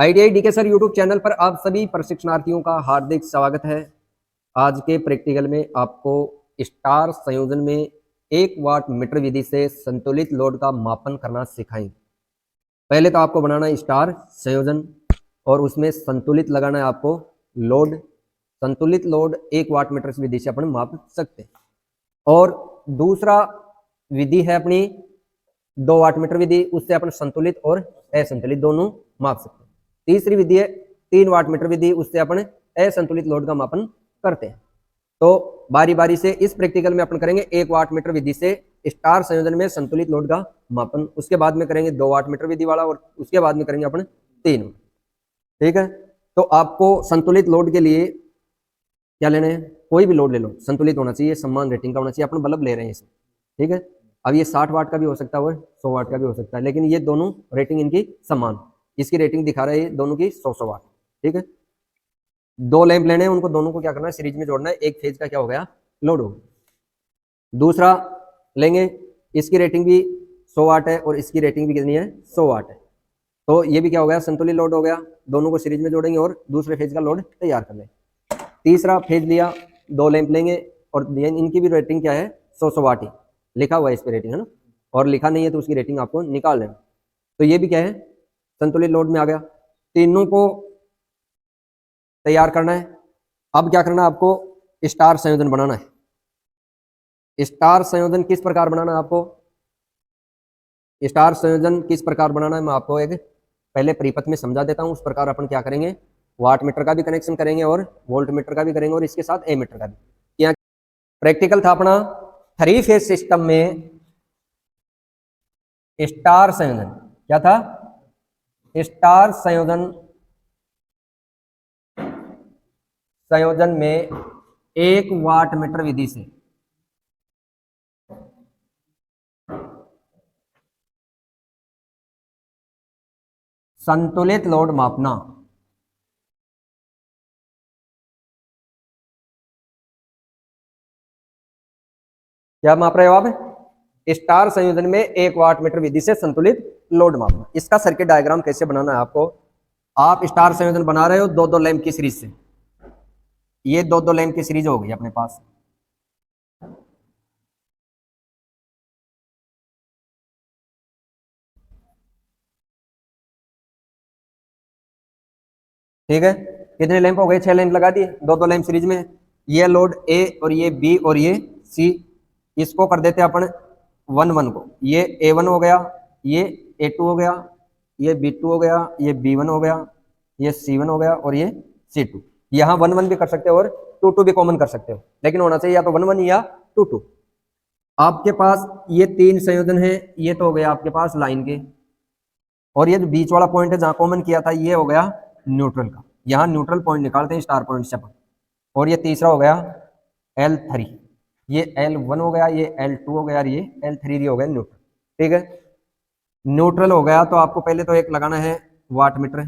ITI D K sir YouTube channel पर आप सभी प्रशिक्षणार्थियों का हार्दिक स्वागत है। आज के प्रैक्टिकल में आपको स्टार संयोजन में 1 वाट मीटर विधि से संतुलित लोड का मापन करना सिखाएंगे। पहले तो आपको बनाना है स्टार संयोजन और उसमें संतुलित लगाना है आपको लोड। संतुलित लोड 1 वाट मीटर विधि से अपन माप सकते हैं। और दूसरा विधि है अपनी 2 वाट मीटर विधि, उससे अपन संतुलित और असंतुलित दोनों माप सकते हैं। तीसरी विधि है 3 वाट मीटर विधि, उससे अपन असंतुलित लोड का मापन करते हैं। तो बारी बारी से इस प्रैक्टिकल में अपन करेंगे 1 वाट मीटर विधि से स्टार संयोजन में संतुलित लोड का मापन, उसके बाद में करेंगे 2 वाट मीटर विधि वाला और उसके बाद में करेंगे अपन 3। ठीक है, तो आपको संतुलित लोड के लिए क्या लेना है, कोई भी लोड ले लो, संतुलित होना चाहिए, समान रेटिंग का होना चाहिए। अपन बल्ब ले रहे हैं इसमें, ठीक है। अब ये 60 वाट का भी हो सकता है और 100 वाट का भी हो सकता है, लेकिन ये दोनों रेटिंग इनकी समान, इसकी रेटिंग दिखा रहा है दोनों की 100 वाट। ठीक है, 2 लैंप लेने हैं, उनको दोनों को क्या करना है, सीरीज में जोड़ना है। एक फेज का क्या हो गया, लोड हो गया। दूसरा लेंगे, इसकी रेटिंग भी 100 वाट है और इसकी रेटिंग भी कितनी है, 100 वाट है। तो ये भी क्या हो गया, संतुलित लोड हो गया। दोनों को सीरीज में जोड़ेंगे और दूसरे फेज का लोड तैयार कर लेंगे। तीसरा फेज लिया, 2 लैंप लेंगे और इनकी भी रेटिंग क्या है, 100 वाट ही लिखा हुआ है इस पर रेटिंग, है ना। और लिखा नहीं है तो उसकी रेटिंग आपको निकाल लेना। तो ये भी क्या है, संतुलित लोड में आ गया। तीनों को तैयार करना है। अब क्या करना है, आपको स्टार संयोजन बनाना है। स्टार संयोजन किस प्रकार बनाना है आपको, स्टार संयोजन किस प्रकार बनाना है मैं आपको एक पहले परिपथ में समझा देता हूं। उस प्रकार अपन क्या करेंगे, वाट मीटर का भी कनेक्शन करेंगे और वोल्ट मीटर का भी करेंगे और इसके साथ ए मीटर का भी। यहाँ प्रैक्टिकल था अपना 3 फेज सिस्टम में स्टार संयोजन। क्या था, स्टार संयोजन में 1 वाट मीटर विधि से संतुलित लोड मापना। क्या माप रहे हो आप, स्टार संयोजन में 1 वाट मीटर विधि से संतुलित लोड मापना। इसका सर्किट डायग्राम कैसे बनाना है आपको, आप स्टार संयोजन बना रहे हो 2-2 लैंप की सीरीज से। ये 2-2 लैंप की सीरीज हो गई अपने पास। ठीक है, कितने लैंप हो गए, 6 लैंप लगा दिए 2-2 लैंप सीरीज में। ये लोड ए और ये बी और ये सी, इसको कर देते अपन 1-1 को। ये A1 हो गया, ये A2 हो गया, ये B2 हो गया, ये B1 हो गया, ये C1 हो गया और ये C2। यहाँ 1-1 भी कर सकते हो और 2-2 भी कॉमन कर सकते हो, लेकिन होना चाहिए या तो 1-1 या 2-2। आपके पास ये 3 संयोजन है, ये तो हो गया आपके पास लाइन के, और ये जो बीच वाला पॉइंट है जहां कॉमन किया था ये हो गया न्यूट्रल का। यहाँ न्यूट्रल पॉइंट निकालते हैं स्टार पॉइंट से अपन। और ये तीसरा हो गया L3, ये L1 हो गया, ये L2 हो गया और ये L3 हो गया न्यूट्रल। ठीक है, न्यूट्रल हो गया तो आपको पहले तो एक लगाना है वाट मीटर।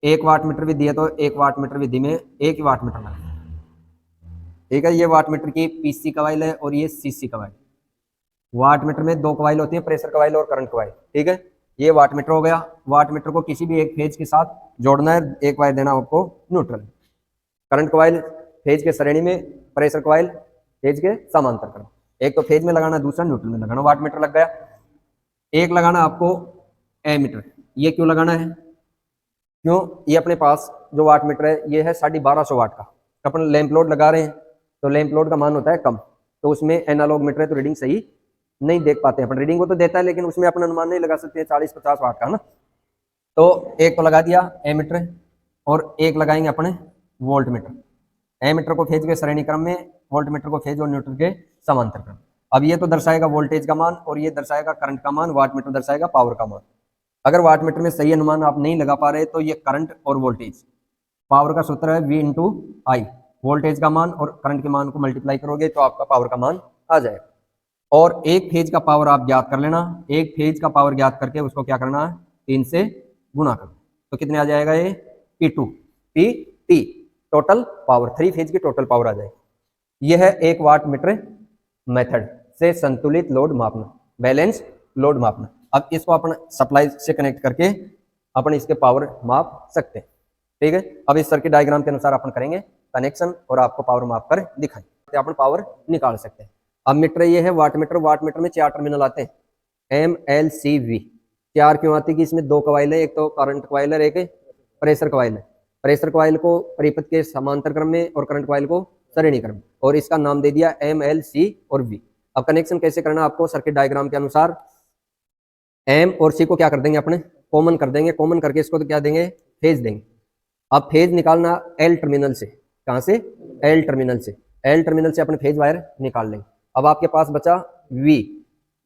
1 वाट मीटर विधि है तो 1 वाट मीटर विधि में 1 ही वाट मीटर लगाना। ठीक है, ये वाट मीटर की पीसी कवाइल है और ये सीसी कवाइल। वाट मीटर में 2 कवाइल होती है, प्रेशर कवाइल और करंट कवाइल। ठीक है, ये वाट मीटर हो गया। वाट मीटर को किसी भी एक फेज के साथ जोड़ना है, एक वायर देना आपको न्यूट्रल। करंट कवाइल फेज के श्रेणी में, प्रेशर कवाइल फेज के समांतर करना। एक तो फेज में लगाना, दूसरा न्यूट्रल में लगाना। वाट मीटर लग गया। एक लगाना आपको ए मीटर। ये क्यों लगाना है, क्यों, ये अपने पास जो वाट मीटर है ये है 1250 वाट का। अपन लैंप लोड लगा रहे हैं तो लैंप लोड का मान होता है कम, तो उसमें एनालॉग मीटर है तो रीडिंग सही नहीं देख पाते हैं अपन। रीडिंग को तो देता है लेकिन उसमें अपन अनुमान नहीं लगा सकते 40-50 वाट का, है ना। तो एक तो लगा दिया ए मीटर और एक लगाएंगे अपने वोल्ट मीटर। ए मीटर को फेज के श्रेणी क्रम में, वोल्ट मीटर को फेज और न्यूट्रल के समांतर क्रम। अब ये तो दर्शाएगा वोल्टेज का मान और ये दर्शाएगा करंट का मान, वाट मीटर दर्शाएगा पावर का मान। अगर वाट मीटर में सही अनुमान आप नहीं लगा पा रहे तो ये करंट और वोल्टेज, पावर का सूत्र है V/I, वोल्टेज का मान और करंट के मान को मल्टीप्लाई करोगे तो आपका पावर का मान आ जाएगा। और एक फेज का पावर आप ज्ञात कर लेना। एक फेज का पावर ज्ञात करके उसको क्या करना है, 3 से गुणा करना। तो कितने आ जाएगा, ये P2 PT total power, 3 phase की टोटल पावर आ जाएगी। यह है 1 वाट मीटर मेथड से संतुलित लोड मापना, बैलेंस लोड मापना। अब इसको अपन सप्लाई से कनेक्ट करके अपन इसके पावर माप सकते हैं। ठीक है, अब इस सर्किट डायग्राम के अनुसार अपन करेंगे कनेक्शन और आपको पावर माप कर दिखाएं तो अपन पावर निकाल सकते हैं। अब मीटर ये है वाट मीटर, वाट मीटर में 4 टर्मिनल आते हैं MLCV। 4 क्यों आती है कि इसमें 2 कॉइल है, एक तो करंट कॉइल है, एक प्रेशर कॉइल है। प्रेशर कॉइल को परिपथ के समांतर क्रम में और करंट कॉइल को श्रेणी क्रम में, और इसका नाम दे दिया MLC और V। अब कनेक्शन कैसे करना आपको सर्किट डायग्राम के अनुसार, M और C को क्या कर देंगे अपने कॉमन कर देंगे, कॉमन करके इसको तो क्या देंगे फेज देंगे। अब फेज निकालना L टर्मिनल से, कहां से L टर्मिनल से, L टर्मिनल से अपने फेज वायर निकाल लेंगे। अब आपके पास बचा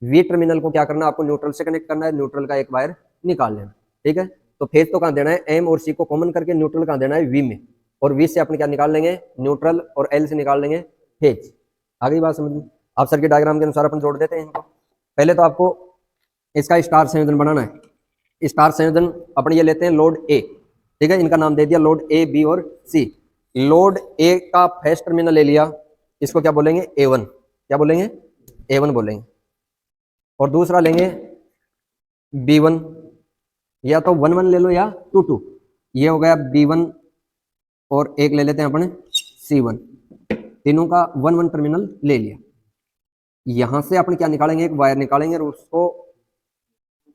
V टर्मिनल को क्या करना आपको न्यूट्रल से कनेक्ट करना है, न्यूट्रल का एक वायर निकाल लेना। ठीक है, तो फेज तो कहां देना है M और C को कॉमन करके, न्यूट्रल कहां देना है V में, और V से अपने क्या निकाल लेंगे न्यूट्रल, और L से निकाल लेंगे फेज। आ गई बात समझ में। आप सर्किट डायग्राम के अनुसार अपन जोड़ देते हैं इनको। पहले तो आपको इसका स्टार संयोजन बनाना है। स्टार संयोजन अपन ये लेते हैं लोड A। ठीक है, इनका नाम दे दिया लोड A, B और C। लोड A का फर्स्ट टर्मिनल ले लिया, इसको क्या बोलेंगे A1, क्या बोलेंगे A1 बोलेंगे, और दूसरा लेंगे B1, या तो 1-1 ले लो या 2-2, ये हो गया B1, और एक ले लेते हैं अपन C1। तीनों का 1-1 टर्मिनल ले लिया। यहां से अपन क्या निकालेंगे, एक वायर निकालेंगे और उसको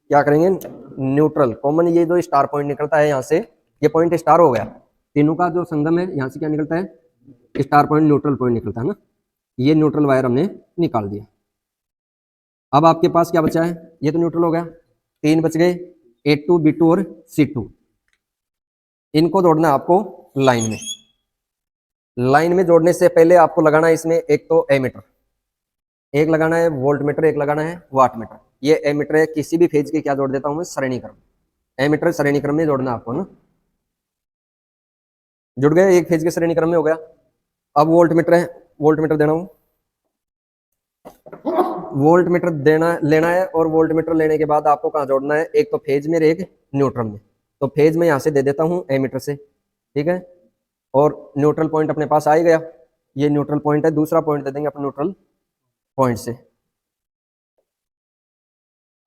क्या करेंगे न्यूट्रल कॉमन, ये जो स्टार पॉइंट निकलता है यहाँ से, ये पॉइंट स्टार हो गया, तीनों का जो संगम है यहाँ से क्या निकलता है स्टार पॉइंट, न्यूट्रल पॉइंट निकलता है ना। ये न्यूट्रल वायर हमने निकाल दिया। अब आपके पास क्या बचा है, ये तो न्यूट्रल हो गया, 3 बच गए A2, B2 और C2। इनको जोड़ना है आपको लाइन में। लाइन में जोड़ने से पहले आपको लगाना है इसमें एक तो एमीटर, एक लगाना है वोल्ट मीटर, एक लगाना है वाट मीटर। ये एमीटर है, किसी भी फेज के क्या जोड़ देता हूं मैं श्रेणी क्रम, एमीटर श्रेणी क्रम में जोड़ना आपको ना। जुड़ गए, एक फेज के श्रेणी क्रम में हो गया। अब वोल्ट मीटर है, वोल्ट मीटर देना हूं, वोल्ट मीटर देना लेना है, और वोल्ट मीटर लेने के बाद आपको कहाँ जोड़ना है, एक तो फेज में एक न्यूट्रल में। तो फेज में यहाँ से दे देता हूँ एमीटर से। ठीक है, और न्यूट्रल पॉइंट अपने पास आ ही गया, ये न्यूट्रल पॉइंट है, दूसरा पॉइंट दे देंगे अपने न्यूट्रल पॉइंट से।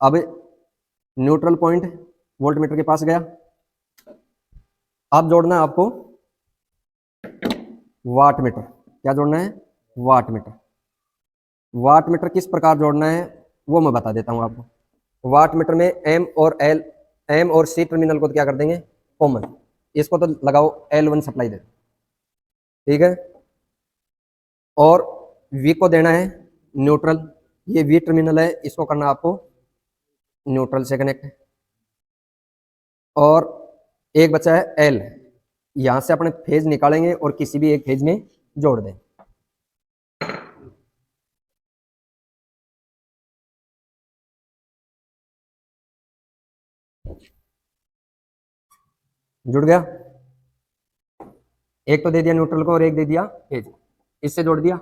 अब न्यूट्रल पॉइंट वोल्ट मीटर के पास गया। अब जोड़ना है आपको वाट मीटर, क्या जोड़ना है वाट मीटर। वाट मीटर किस प्रकार जोड़ना है वो मैं बता देता हूं आपको। वाट मीटर में M और C टर्मिनल को तो क्या कर देंगे कॉमन, इसको तो लगाओ L1 सप्लाई दे, ठीक है, और V को देना है न्यूट्रल, ये V टर्मिनल है, इसको करना आपको न्यूट्रल से कनेक्ट, और एक बचा है L, यहां से अपने फेज निकालेंगे और किसी भी एक फेज में जोड़ दें। जुड़ गया, एक तो दे दिया न्यूट्रल को और एक दे दिया फेज, इससे जोड़ दिया।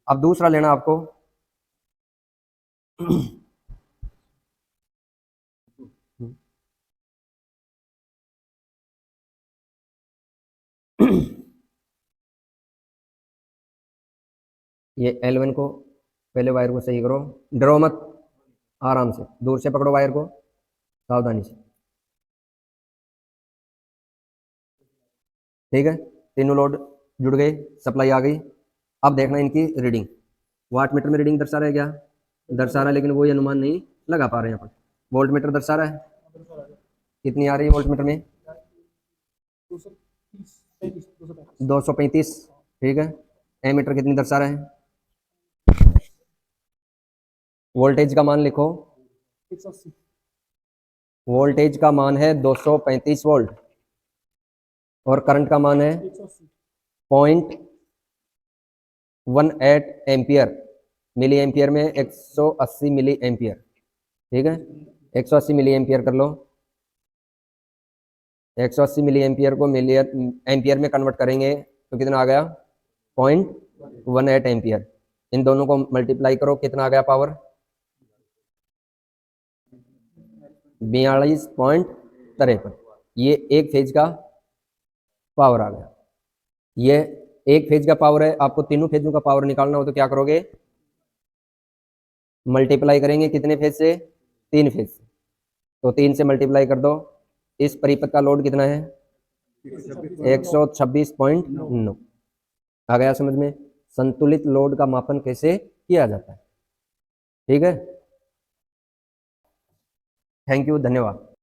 अब दूसरा लेना आपको ये L1 को, पहले वायर को सही करो, डरो मत, आराम से दूर से पकड़ो वायर को सावधानी से, ठीक है। तीनों लोड जुड़ गए, सप्लाई आ गई। अब देखना इनकी रीडिंग, वाट मीटर में रीडिंग दर्शा रहा है क्या, दर्शा रहा है, लेकिन वो ये अनुमान नहीं लगा पा रहे हैं अपन। वोल्ट मीटर दर्शा रहा है, कितनी आ रही है वोल्ट मीटर में 235, ठीक है। एमीटर कितनी दर्शा रहा है, वोल्टेज का मान लिखो, वोल्टेज का मान है 235 वोल्ट, और करंट का मान है 0.18 एम्पियर, मिली एम्पियर में 180 मिली एम्पियर, ठीक है। 180 मिली एम्पियर कर लो, 180 मिली एम्पियर को मिली एम्पियर में कन्वर्ट करेंगे तो कितना आ गया 0.18 एम्पियर। इन दोनों को मल्टीप्लाई करो, कितना आ गया पावर 42.53। ये एक फेज का पावर आ गया, ये एक फेज का पावर है। आपको तीनों फेजों का पावर निकालना हो तो क्या करोगे, मल्टीप्लाई करेंगे, कितने फेज से 3 फेज से, तो 3 से मल्टीप्लाई कर दो इस परिपथ का लोड कितना है 126.9। आ गया समझ में। संतुलित लोड का मापन कैसे किया जाता है। ठीक है, थैंक यू, धन्यवाद।